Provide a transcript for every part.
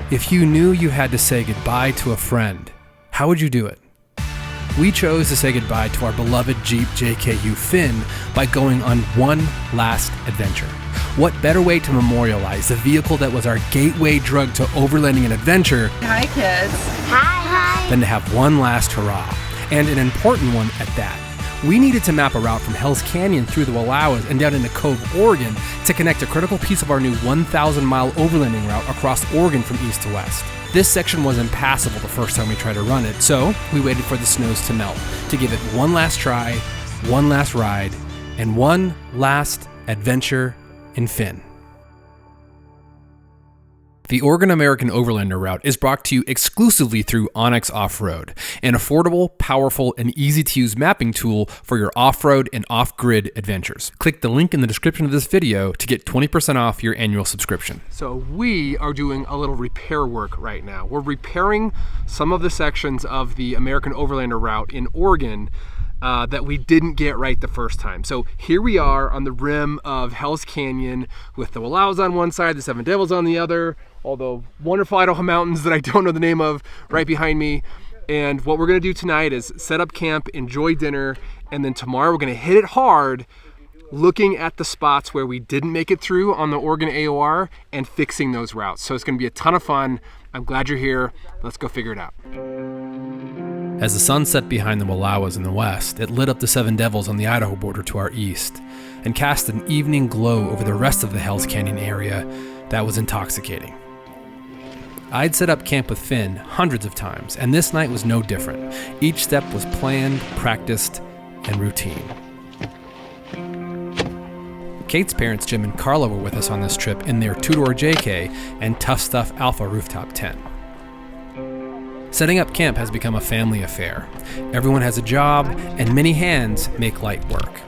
If you knew you had to say goodbye to a friend, how would you do it? We chose to say goodbye to our beloved Jeep JKU Finn by going on one last adventure. What better way to memorialize the vehicle that was our gateway drug to overlanding and adventure Hi, kids. Hi. than to have one last hurrah, and an important one at that. We needed to map a route from Hell's Canyon through the Wallowas and down into Cove, Oregon to connect a critical piece of our new 1,000-mile overlanding route across Oregon from east to west. This section was impassable the first time we tried to run it, so we waited for the snows to melt to give it one last try, one last ride, and one last adventure in Finn. The Oregon American Overlander route is brought to you exclusively through OnX Offroad, an affordable, powerful, and easy-to-use mapping tool for your off-road and off-grid adventures. Click the link in the description of this video to get 20% off your annual subscription. So we are doing a little repair work right now. We're repairing some of the sections of the American Overlander route in Oregon that we didn't get right the first time. So here we are on the rim of Hell's Canyon with the Wallowas on one side, the Seven Devils on the other, all the wonderful Idaho mountains that I don't know the name of right behind me. And what we're gonna do tonight is set up camp, enjoy dinner, and then tomorrow we're gonna hit it hard looking at the spots where we didn't make it through on the Oregon AOR and fixing those routes. So it's gonna be a ton of fun. I'm glad you're here. Let's go figure it out. As the sun set behind the Wallowas in the west, it lit up the Seven Devils on the Idaho border to our east and cast an evening glow over the rest of the Hell's Canyon area that was intoxicating. I'd set up camp with Finn hundreds of times, and this night was no different. Each step was planned, practiced, and routine. Kate's parents, Jim and Carla, were with us on this trip in their two-door JK and Tough Stuff Alpha rooftop tent. Setting up camp has become a family affair. Everyone has a job, and many hands make light work.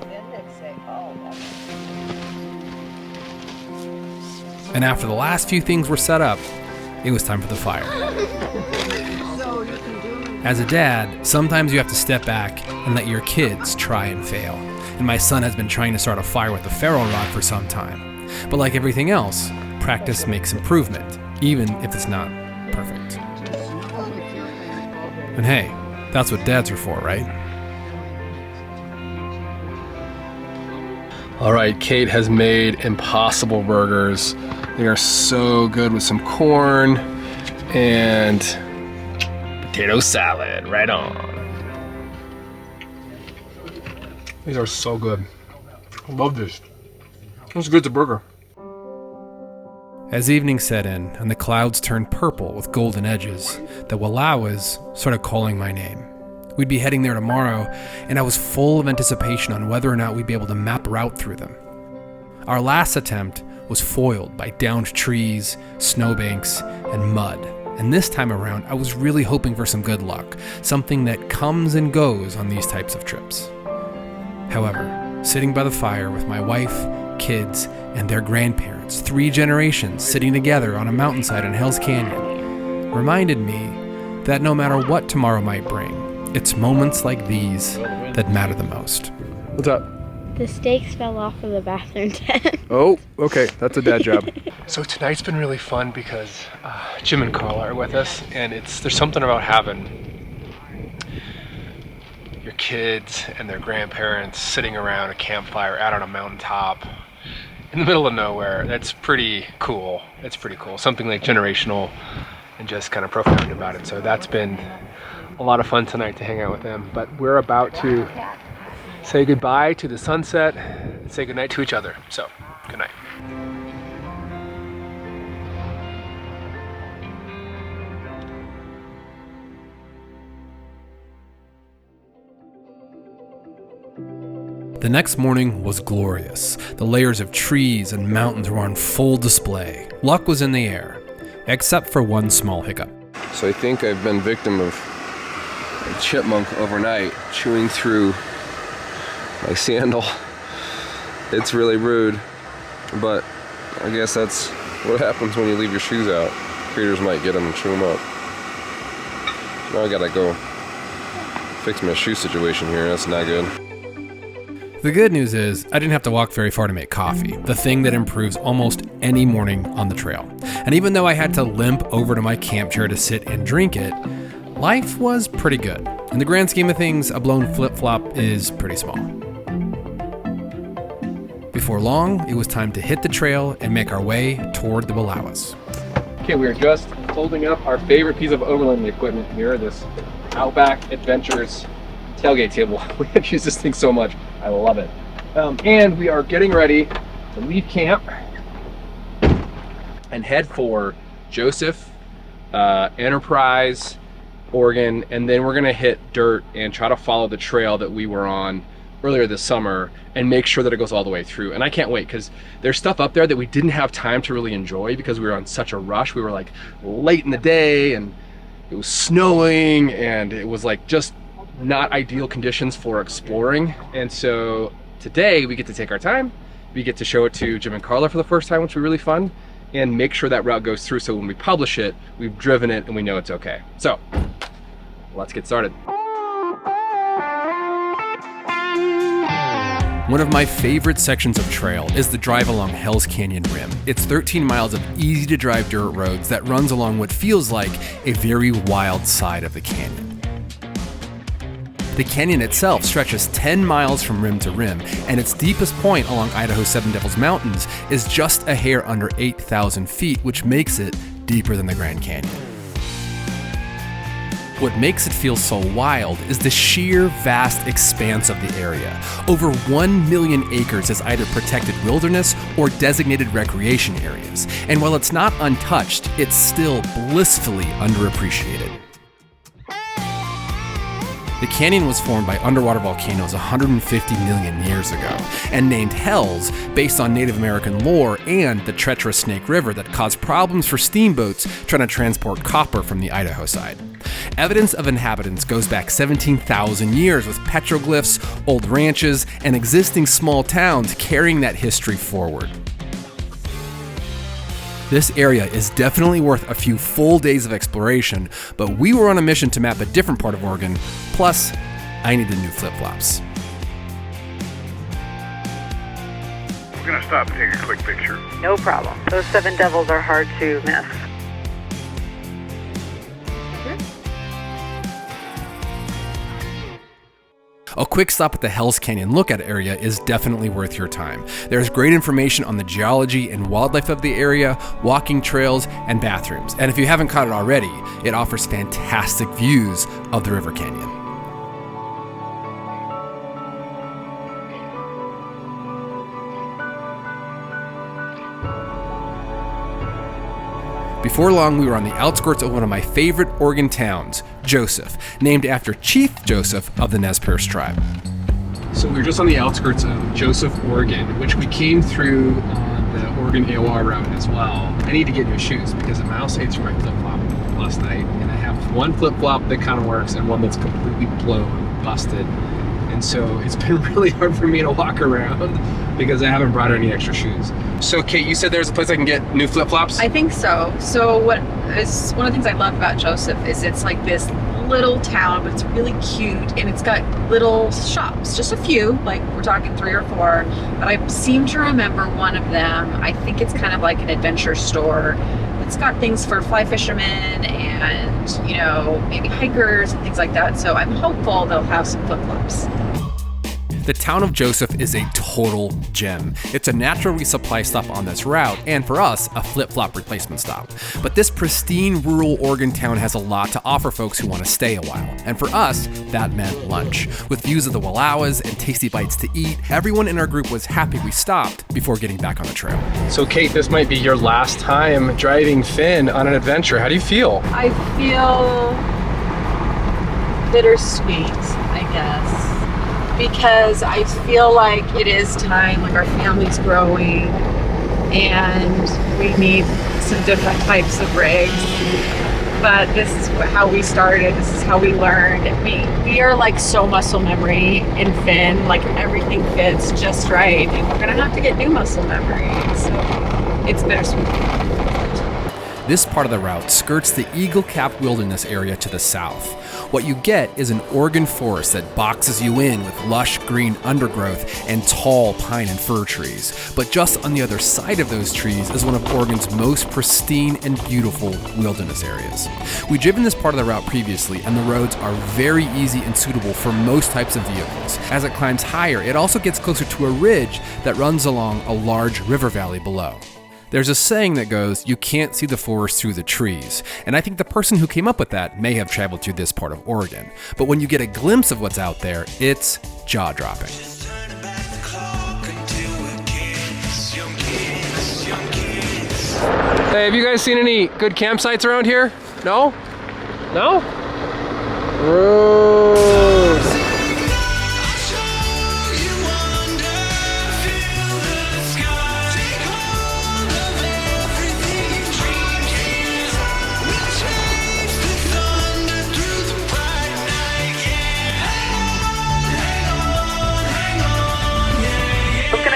And after the last few things were set up, it was time for the fire. As a dad, sometimes you have to step back and let your kids try and fail. And my son has been trying to start a fire with a ferro rod for some time. But like everything else, practice makes improvement, even if it's not perfect. And hey, that's what dads are for, right? All right, Kate has made Impossible burgers. They are so good with some corn and potato salad. Right on. These are so good. I love this. It's good to burger. As evening set in and the clouds turned purple with golden edges, the Wallowas started calling my name. We'd be heading there tomorrow, and I was full of anticipation on whether or not we'd be able to map a route through them. Our last attempt was foiled by downed trees, snowbanks, and mud. And this time around, I was really hoping for some good luck, something that comes and goes on these types of trips. However, sitting by the fire with my wife, kids, and their grandparents, 3 generations sitting together on a mountainside in Hell's Canyon, reminded me that no matter what tomorrow might bring, it's moments like these that matter the most. What's up? The steaks fell off of the bathroom tent. Oh, okay, that's a dad job. So tonight's been really fun because Jim and Carla are with us, and there's something about having your kids and their grandparents sitting around a campfire out on a mountaintop in the middle of nowhere. That's pretty cool. It's pretty cool. Something like generational and just kind of profound about it. So that's been a lot of fun tonight to hang out with them. But we're about to say goodbye to the sunset and say goodnight to each other. So, good night. The next morning was glorious. The layers of trees and mountains were on full display. Luck was in the air, except for one small hiccup. So I think I've been victim of a chipmunk overnight, chewing through my sandal. It's really rude, but I guess that's what happens when you leave your shoes out. Critters might get them and chew them up. Now I gotta go fix my shoe situation here. That's not good. The good news is I didn't have to walk very far to make coffee, the thing that improves almost any morning on the trail. And even though I had to limp over to my camp chair to sit and drink it, life was pretty good. In the grand scheme of things, a blown flip-flop is pretty small. Before long, it was time to hit the trail and make our way toward the Wallowas. Okay, we are just folding up our favorite piece of overlanding equipment here, this Outback Adventures tailgate table. We have used this thing so much. I love it. And we are getting ready to leave camp and head for Joseph, Enterprise, Oregon, and then we're gonna hit dirt and try to follow the trail that we were on earlier this summer and make sure that it goes all the way through. And I can't wait, because there's stuff up there that we didn't have time to really enjoy because we were on such a rush. We were like late in the day and it was snowing and it was like just not ideal conditions for exploring. And so today we get to take our time, we get to show it to Jim and Carla for the first time, which will be really fun, and make sure that route goes through so when we publish it, we've driven it and we know it's okay. So let's get started. One of my favorite sections of trail is the drive along Hell's Canyon Rim. It's 13 miles of easy to drive dirt roads that runs along what feels like a very wild side of the canyon. The canyon itself stretches 10 miles from rim to rim, and its deepest point along Idaho's Seven Devils Mountains is just a hair under 8,000 feet, which makes it deeper than the Grand Canyon. What makes it feel so wild is the sheer vast expanse of the area. Over 1 million acres is either protected wilderness or designated recreation areas, and while it's not untouched, it's still blissfully underappreciated. The canyon was formed by underwater volcanoes 150 million years ago, and named Hells based on Native American lore and the treacherous Snake River that caused problems for steamboats trying to transport copper from the Idaho side. Evidence of inhabitants goes back 17,000 years with petroglyphs, old ranches, and existing small towns carrying that history forward. This area is definitely worth a few full days of exploration, but we were on a mission to map a different part of Oregon, plus I needed new flip-flops. We're gonna stop and take a quick picture. No problem. Those Seven Devils are hard to miss. A quick stop at the Hells Canyon Lookout area is definitely worth your time. There's great information on the geology and wildlife of the area, walking trails, and bathrooms. And if you haven't caught it already, it offers fantastic views of the River Canyon. Before long, we were on the outskirts of one of my favorite Oregon towns, Joseph, named after Chief Joseph of the Nez Perce tribe. So we're just on the outskirts of Joseph, Oregon, which we came through on the Oregon AOR route as well. I need to get new shoes because a mouse ate through my flip-flop last night, and I have one flip-flop that kind of works and one that's completely blown, busted. And so it's been really hard for me to walk around because I haven't brought any extra shoes. So Kate, you said there's a place I can get new flip-flops? I think so. So one of the things I love about Joseph is it's like this little town, but it's really cute, and it's got little shops, just a few, like we're talking 3 or 4, but I seem to remember one of them. I think it's kind of like an adventure store. It's got things for fly fishermen and, you know, maybe hikers and things like that. So I'm hopeful they'll have some flip-flops. The town of Joseph is a total gem. It's a natural resupply stop on this route, and for us, a flip-flop replacement stop. But this pristine rural Oregon town has a lot to offer folks who want to stay a while. And for us, that meant lunch. With views of the Wallowas and tasty bites to eat, everyone in our group was happy we stopped before getting back on the trail. So Kate, this might be your last time driving Finn on an adventure. How do you feel? I feel bittersweet, I guess, because I feel like it is time, like our family's growing and we need some different types of rigs. But this is how we started, this is how we learned. We are like so muscle memory in Finn, like everything fits just right, and we're gonna have to get new muscle memory, so it's bittersweet. this part of the route skirts the Eagle Cap Wilderness area to the south. What you get is an Oregon forest that boxes you in with lush green undergrowth and tall pine and fir trees. But just on the other side of those trees is one of Oregon's most pristine and beautiful wilderness areas. We've driven this part of the route previously, and the roads are very easy and suitable for most types of vehicles. As it climbs higher, it also gets closer to a ridge that runs along a large river valley below. There's a saying that goes, you can't see the forest through the trees, and I think the person who came up with that may have traveled through this part of Oregon. But when you get a glimpse of what's out there, it's jaw-dropping. Hey, have you guys seen any good campsites around here? No? No? Rude.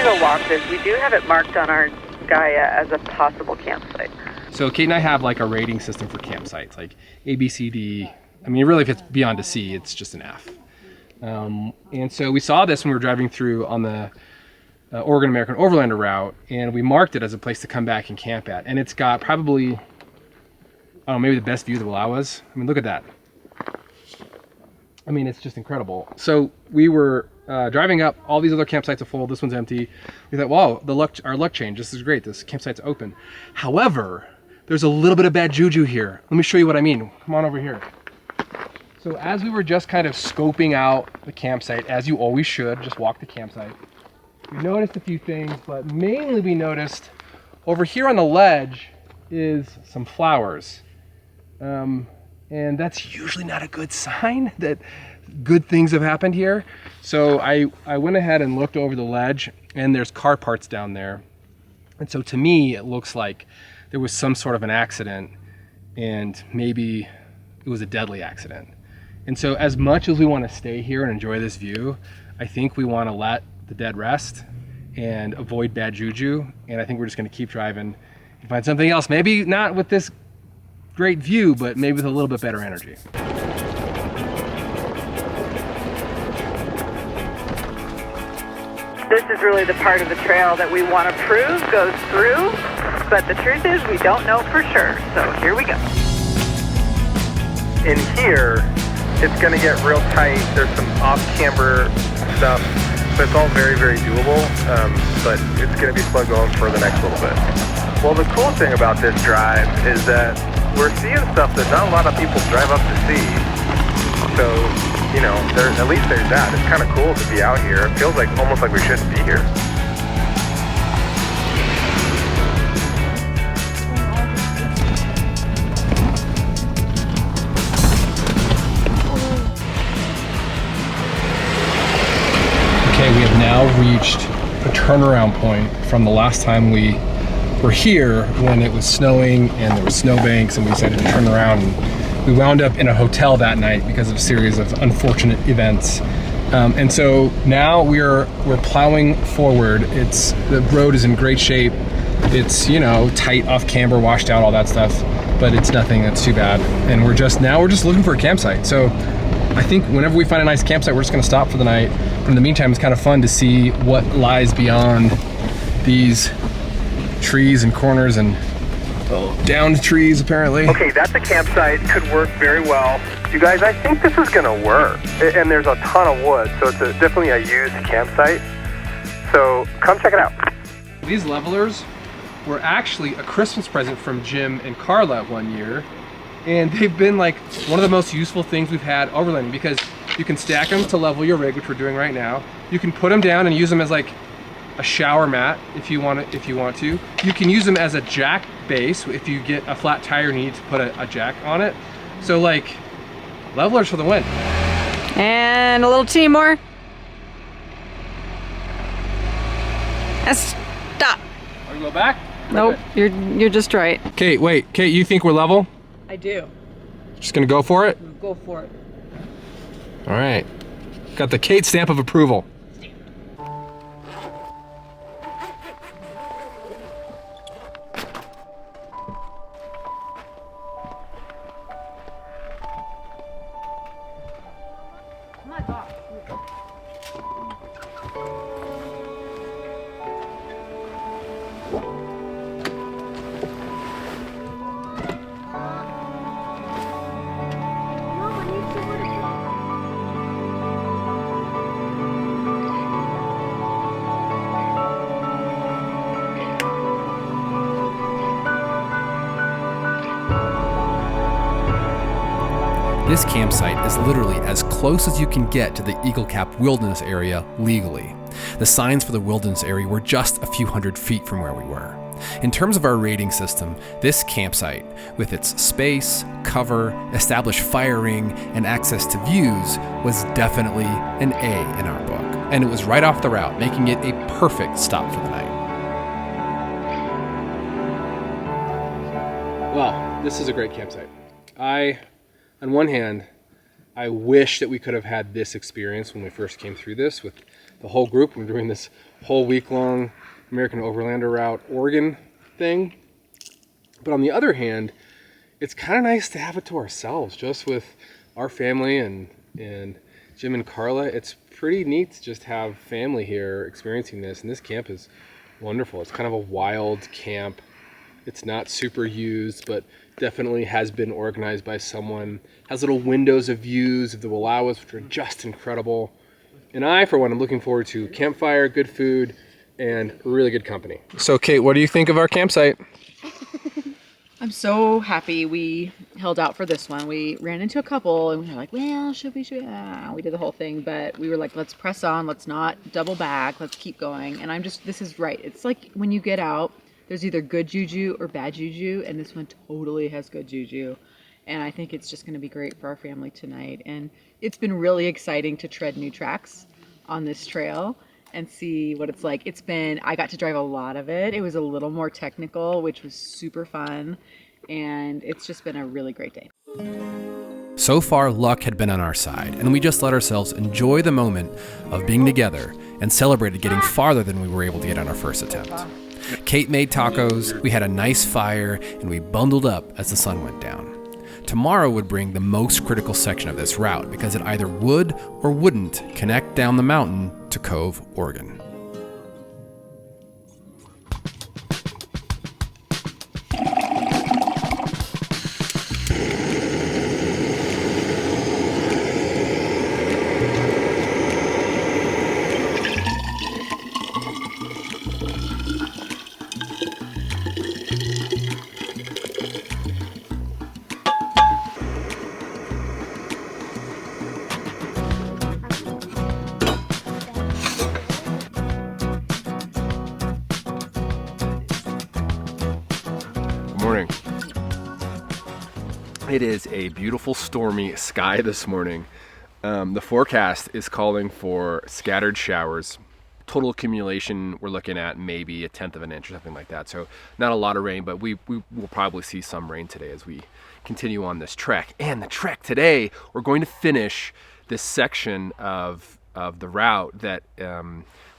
Go walk this. We do have it marked on our Gaia as a possible campsite. So Kate and I have like a rating system for campsites, like A, B, C, D. I mean, really, if it's beyond a C, it's just an F. And so we saw this when we were driving through on the Oregon American Overlander route, and we marked it as a place to come back and camp at. And it's got probably, I don't know, maybe the best view of the Wallowas. I mean, look at that. I mean, it's just incredible. So we were driving up, all these other campsites are full, this one's empty. We thought, wow, our luck changed, this is great, this campsite's open. However, there's a little bit of bad juju here. Let me show you what I mean. Come on over here. So as we were just kind of scoping out the campsite, as you always should, just walk the campsite, we noticed a few things, but mainly we noticed over here on the ledge is some flowers. And that's usually not a good sign that good things have happened here. So I went ahead and looked over the ledge, and there's car parts down there. And so to me, it looks like there was some sort of an accident, and maybe it was a deadly accident. And so as much as we want to stay here and enjoy this view, I think we want to let the dead rest and avoid bad juju. And I think we're just going to keep driving and find something else. Maybe not with this great view, but maybe with a little bit better energy. This is really the part of the trail that we want to prove goes through, but the truth is we don't know for sure. So here we go. In here, it's going to get real tight. There's some off-camber stuff, but it's all very, very doable. But it's going to be slow going for the next little bit. Well, the cool thing about this drive is that we're seeing stuff that not a lot of people drive up to see. So, you know, at least there's that. It's kind of cool to be out here. It feels like almost like we shouldn't be here. Okay, we have now reached a turnaround point from the last time we were here when it was snowing and there were snowbanks, and we decided to turn around, and we wound up in a hotel that night because of a series of unfortunate events. And so now we're plowing forward. The road is in great shape. It's, you know, tight, off camber, washed out, all that stuff, but it's nothing that's too bad. And we're just looking for a campsite. So I think whenever we find a nice campsite, we're just gonna stop for the night. But in the meantime, it's kind of fun to see what lies beyond these trees and corners and downed trees, apparently. Okay, that's a campsite. Could work very well. You guys, I think this is gonna work. And there's a ton of wood, so it's definitely a used campsite. So come check it out. These levelers were actually a Christmas present from Jim and Carla one year. And they've been like one of the most useful things we've had overland, because you can stack them to level your rig, which we're doing right now. You can put them down and use them as like a shower mat if you want to. You can use them as a jack base if you get a flat tire and you need to put a jack on it. So like, levelers for the win. And a little team more. And stop. Want to go back? Nope, you're just right. Kate, wait. Kate, you think we're level? I do. Just gonna go for it? Go for it. All right. Got the Kate stamp of approval. This campsite is literally as close as you can get to the Eagle Cap Wilderness Area legally. The signs for the wilderness area were just a few hundred feet from where we were. In terms of our rating system, this campsite, with its space, cover, established fire ring, and access to views, was definitely an A in our book. And it was right off the route, making it a perfect stop for the night. Well, this is a great campsite. On one hand, I wish that we could have had this experience when we first came through this with the whole group. We're doing this whole week-long American Overlander route Oregon thing. But on the other hand, it's kind of nice to have it to ourselves, just with our family and Jim and Carla. It's pretty neat to just have family here experiencing this, and this camp is wonderful. It's kind of a wild camp. It's not super used, but definitely has been organized by someone. Has little windows of views of the Wallowas, which are just incredible. And I, for one, am looking forward to campfire, good food, and really good company. So, Kate, what do you think of our campsite? I'm so happy we held out for this one. We ran into a couple and we were like, well, should we? We did the whole thing, but we were like, let's press on. Let's not double back. Let's keep going. And this is right. It's like when you get out, there's either good juju or bad juju, and this one totally has good juju. And I think it's just going to be great for our family tonight. And it's been really exciting to tread new tracks on this trail and see what it's like. I got to drive a lot of it. It was a little more technical, which was super fun. And it's just been a really great day. So far, luck had been on our side, and we just let ourselves enjoy the moment of being together and celebrated getting farther than we were able to get on our first attempt. Kate made tacos, we had a nice fire, and we bundled up as the sun went down. Tomorrow would bring the most critical section of this route because it either would or wouldn't connect down the mountain to Cove, Oregon. Morning. It is a beautiful stormy sky this morning. The forecast is calling for scattered showers. Total accumulation, we're looking at maybe 1/10 of an inch or something like that. So not a lot of rain, but we will probably see some rain today as we continue on this trek. And the trek today, we're going to finish this section of the route that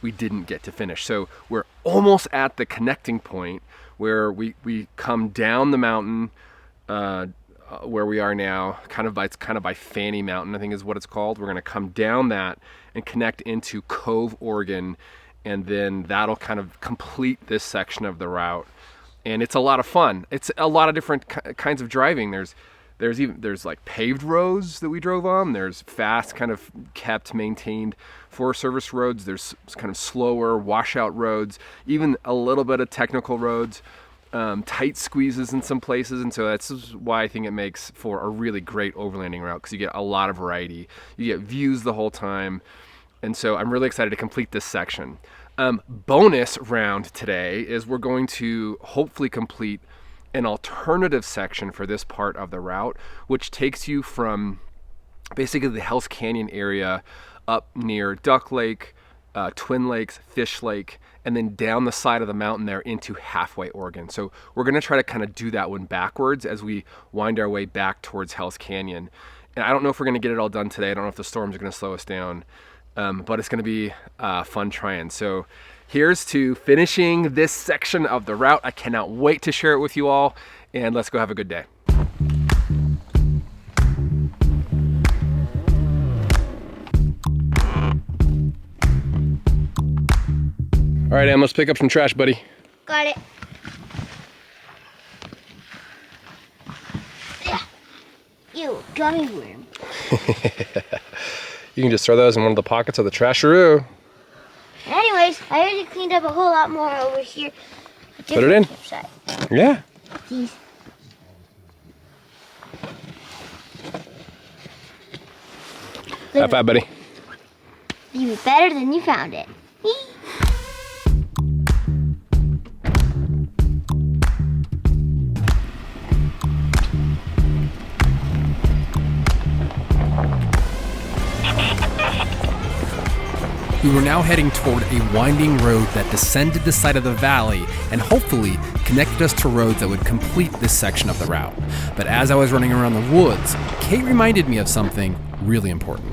we didn't get to finish. So we're almost at the connecting point where we come down the mountain where we are now, kind of by Fanny Mountain, I think is what it's called. We're going to come down that and connect into Cove, Oregon, and then that'll kind of complete this section of the route. And it's a lot of fun. It's a lot of different kinds of driving. There's like paved roads that we drove on. There's fast, kind of kept, maintained Forest Service roads. There's kind of slower washout roads, even a little bit of technical roads, tight squeezes in some places. And so that's why I think it makes for a really great overlanding route, because you get a lot of variety. You get views the whole time. And so I'm really excited to complete this section. Bonus round today is we're going to hopefully complete an alternative section for this part of the route, which takes you from basically the Hell's Canyon area up near Duck Lake, Twin Lakes, Fish Lake, and then down the side of the mountain there into Halfway, Oregon. So we're going to try to kind of do that one backwards as we wind our way back towards Hell's Canyon. And I don't know if we're going to get it all done today. I don't know if the storms are going to slow us down, but it's going to be fun trying. So here's to finishing this section of the route. I cannot wait to share it with you all, and let's go have a good day. All right, Em, let's pick up some trash, buddy. Got it. Yeah. Ew, gummy worm. You can just throw those in one of the pockets of the trasharoo. Anyways, I already cleaned up a whole lot more over here. Put it in. Side. Yeah. These. High five, buddy. You be better than you found it. We were now heading toward a winding road that descended the side of the valley and hopefully connected us to roads that would complete this section of the route. But as I was running around the woods, Kate reminded me of something really important.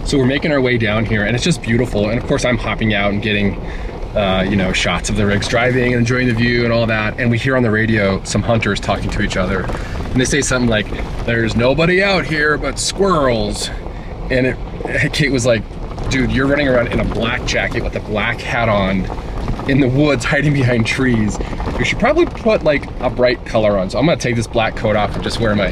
So we're making our way down here and it's just beautiful. And of course I'm hopping out and getting, shots of the rigs driving and enjoying the view and all that. And we hear on the radio some hunters talking to each other. And they say something like, "There's nobody out here but squirrels." And Kate was like, "Dude, you're running around in a black jacket with a black hat on in the woods hiding behind trees. You should probably put like a bright color on." So I'm gonna take this black coat off and just wear my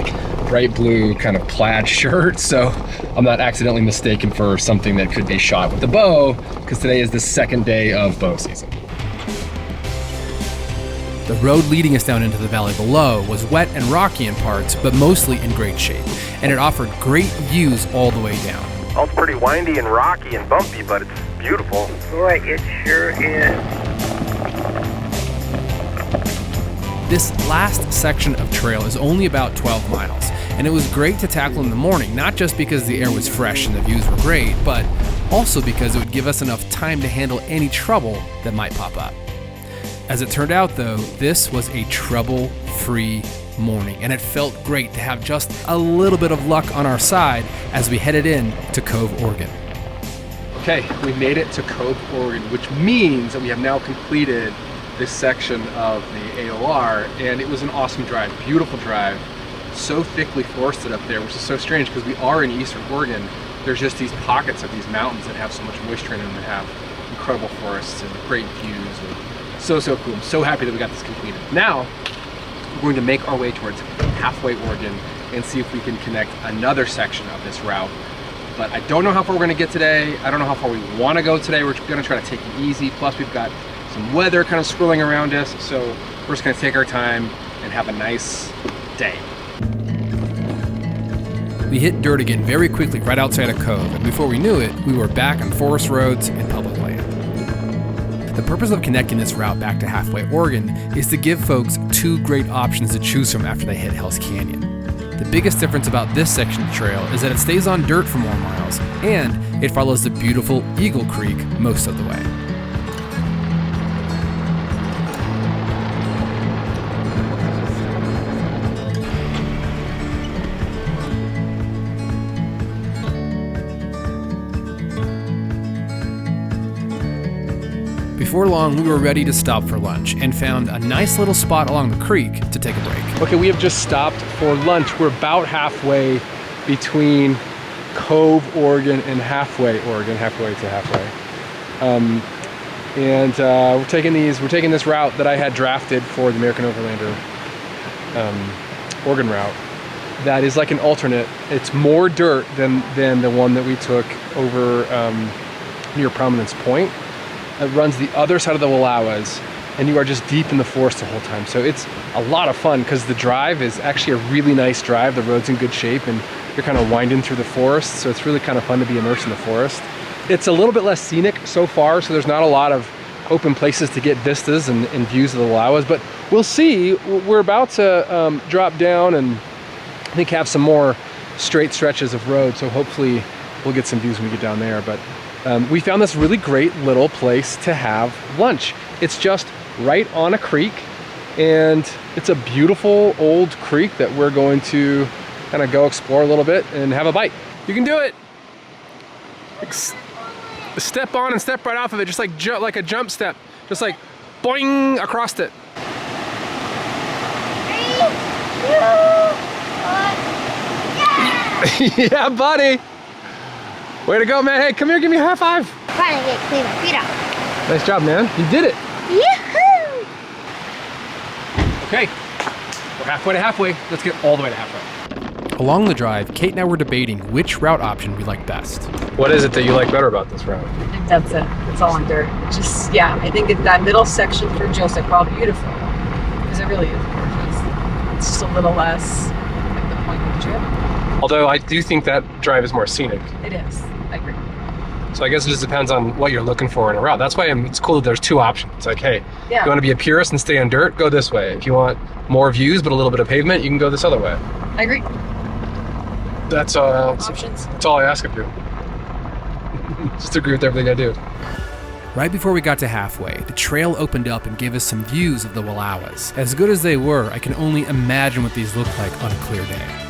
bright blue kind of plaid shirt so I'm not accidentally mistaken for something that could be shot with a bow, because today is the second day of bow season. The road leading us down into the valley below was wet and rocky in parts, but mostly in great shape, and it offered great views all the way down. Oh, it's pretty windy and rocky and bumpy, but it's beautiful. Boy, it sure is. This last section of trail is only about 12 miles, and it was great to tackle in the morning, not just because the air was fresh and the views were great, but also because it would give us enough time to handle any trouble that might pop up. As it turned out though, this was a trouble-free morning, and it felt great to have just a little bit of luck on our side as we headed in to Cove, Oregon. Okay, we made it to Cove, Oregon, which means that we have now completed this section of the AOR, and it was an awesome drive, beautiful drive, so thickly forested up there, which is so strange because we are in Eastern Oregon. There's just these pockets of these mountains that have so much moisture in them that have incredible forests and great views, and so cool. I'm so happy that we got this completed. Now, we're going to make our way towards halfway Oregon and see if we can connect another section of this route. But I don't know how far we're going to get today. I don't know how far we want to go today. We're going to try to take it easy. Plus we've got some weather kind of swirling around us. So we're just going to take our time and have a nice day. We hit dirt again very quickly right outside of Cove, and before we knew it, we were back on forest roads and public land. The purpose of connecting this route back to halfway Oregon is to give folks two great options to choose from after they hit Hell's Canyon. The biggest difference about this section of the trail is that it stays on dirt for more miles, and it follows the beautiful Eagle Creek most of the way. Before long, we were ready to stop for lunch and found a nice little spot along the creek to take a break. Okay, we have just stopped for lunch. We're about halfway between Cove, Oregon and halfway Oregon, halfway to halfway. We're taking this route that I had drafted for the American Overlander Oregon route. That is like an alternate. It's more dirt than the one that we took over near Prominence Point. It runs the other side of the Wallowas, and you are just deep in the forest the whole time. So it's a lot of fun because the drive is actually a really nice drive. The road's in good shape and you're kind of winding through the forest. So it's really kind of fun to be immersed in the forest. It's a little bit less scenic so far, so there's not a lot of open places to get vistas and views of the Wallowas, but we'll see. We're about to drop down and I think have some more straight stretches of road. So hopefully we'll get some views when we get down there. But we found this really great little place to have lunch. It's just right on a creek, and it's a beautiful old creek that we're going to kind of go explore a little bit and have a bite. You can do it. Step on and step right off of it, just like a jump step, just like boing across it. 3, 2, 1. Yeah, buddy. Way to go, man. Hey, come here, give me a high five. Finally get clean my feet off. Nice job, man. You did it. Yoo-hoo! Okay, we're halfway to halfway. Let's get all the way to halfway. Along the drive, Kate and I were debating which route option we liked best. What is it that you like better about this route? I think that's it. It's all on dirt. Just, yeah, I think that middle section through Joseph, while beautiful, because it really is gorgeous. It's just a little less like the point of the trip. Although I do think that drive is more scenic. It is. I agree. So I guess it just depends on what you're looking for in a route. That's why it's cool that there's two options. It's like, hey, Yeah. you want to be a purist and stay on dirt, go this way. If you want more views but a little bit of pavement, you can go this other way. I agree. That's Options. That's all I ask of you. Just agree with everything I do. Right before we got to halfway, the trail opened up and gave us some views of the Wallowas. As good as they were, I can only imagine what these look like on a clear day.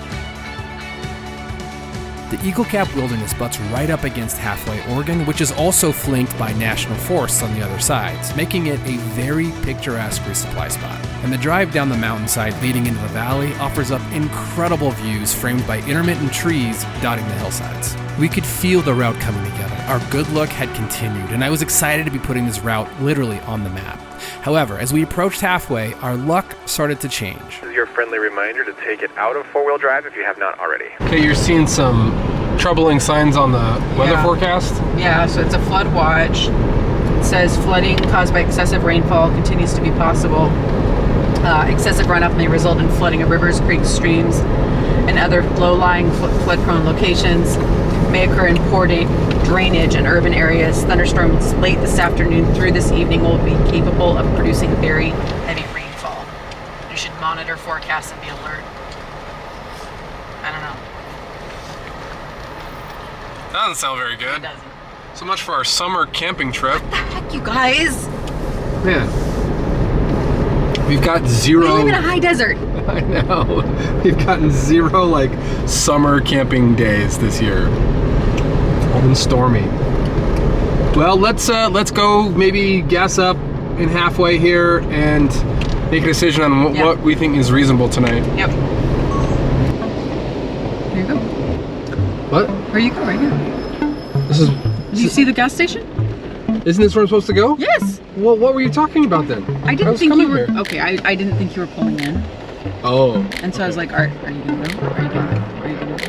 The Eagle Cap Wilderness butts right up against Halfway, Oregon, which is also flanked by national forests on the other sides, making it a very picturesque resupply spot. And the drive down the mountainside leading into the valley offers up incredible views framed by intermittent trees dotting the hillsides. We could feel the route coming together. Our good luck had continued, and I was excited to be putting this route literally on the map. However, as we approached halfway, our luck started to change. This is your friendly reminder to take it out of four-wheel drive if you have not already. Okay, you're seeing some troubling signs on the weather forecast. Yeah, so it's a flood watch. It says flooding caused by excessive rainfall continues to be possible. Excessive runoff may result in flooding of rivers, creeks, streams, and other low-lying flood-prone locations. May occur in poor drainage in urban areas. Thunderstorms late this afternoon through this evening will be capable of producing very heavy rainfall. You should monitor forecasts and be alert. I don't know. That doesn't sound very It good. doesn't. So much for our summer camping trip. Heck, you guys! Man, we've got We zero. live in a high desert. I know. We've gotten zero like summer camping days this year. It's all been stormy. Well, let's go maybe gas up in halfway here and make a decision on what we think is reasonable tonight. Yep. Here you go. What? Here you go, right here. This is. Do you see the gas station? Isn't this where I'm supposed to go? Yes. Well, what were you talking about then? I didn't was think you coming were. here. Okay, I didn't think you were pulling in, Oh. and so I was like, are you gonna go? Are you gonna go? Are you gonna go?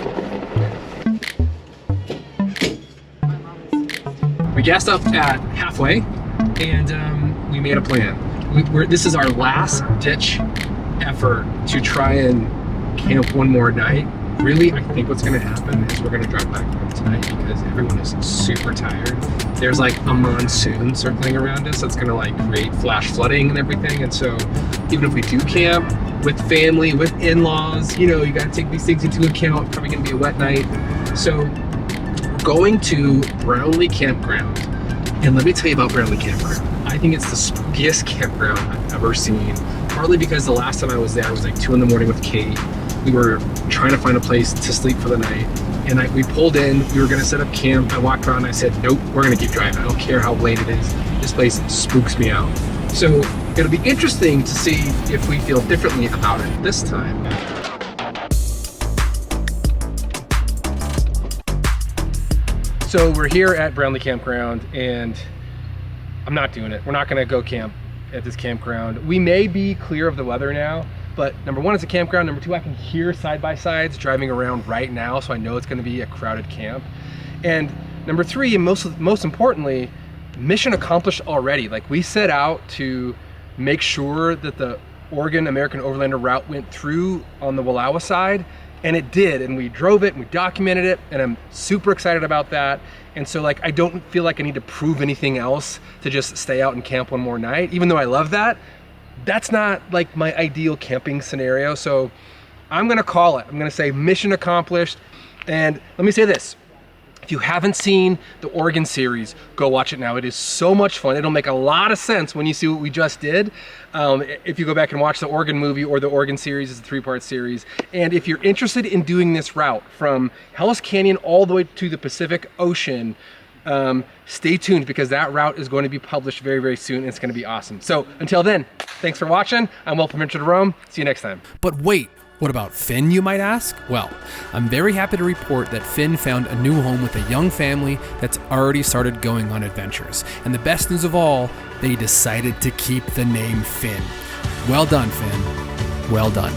We gassed up at halfway, and we made a plan. This is our last ditch effort to try and camp one more night. Really, I think what's going to happen is we're going to drive back home tonight because everyone is super tired. There's like a monsoon circling around us that's going to like create flash flooding and everything. And so even if we do camp with family, with in-laws, you know, you got to take these things into account. Probably going to be a wet night. So going to Brownlee Campground, and let me tell you about Brownlee Campground. I think it's the spookiest campground I've ever seen, partly because the last time I was there, it was like 2 in the morning with Kate. We were trying to find a place to sleep for the night, and we pulled in. We were going to set up camp. I walked around and I said, nope, we're going to keep driving. I don't care how late it is. This place spooks me out. So it'll be interesting to see if we feel differently about it this time. So we're here at Brownlee Campground, and I'm not doing it. We're not gonna go camp at this campground. We may be clear of the weather now, but number one, it's a campground. Number two, I can hear side-by-sides driving around right now, so I know it's gonna be a crowded camp. And number three, and most importantly, mission accomplished already. Like, we set out to make sure that the Oregon American Overlander route went through on the Wallowa side, and it did, and we drove it and we documented it, and I'm super excited about that. And so like, I don't feel like I need to prove anything else to just stay out and camp one more night, even though I love that. That's not like my ideal camping scenario. So I'm gonna call it. I'm gonna say mission accomplished. And let me say this. If you haven't seen the Oregon series, go watch it now. It is so much fun. It'll make a lot of sense when you see what we just did. If you go back and watch the Oregon movie or the Oregon series, it's a 3-part series. And if you're interested in doing this route from Hells Canyon all the way to the Pacific Ocean, stay tuned because that route is going to be published very, very soon. And it's going to be awesome. So until then, thanks for watching. I'm Will from Adventure to Rome. See you next time. But wait, what about Finn, you might ask? Well, I'm very happy to report that Finn found a new home with a young family that's already started going on adventures. And the best news of all, they decided to keep the name Finn. Well done, Finn. Well done.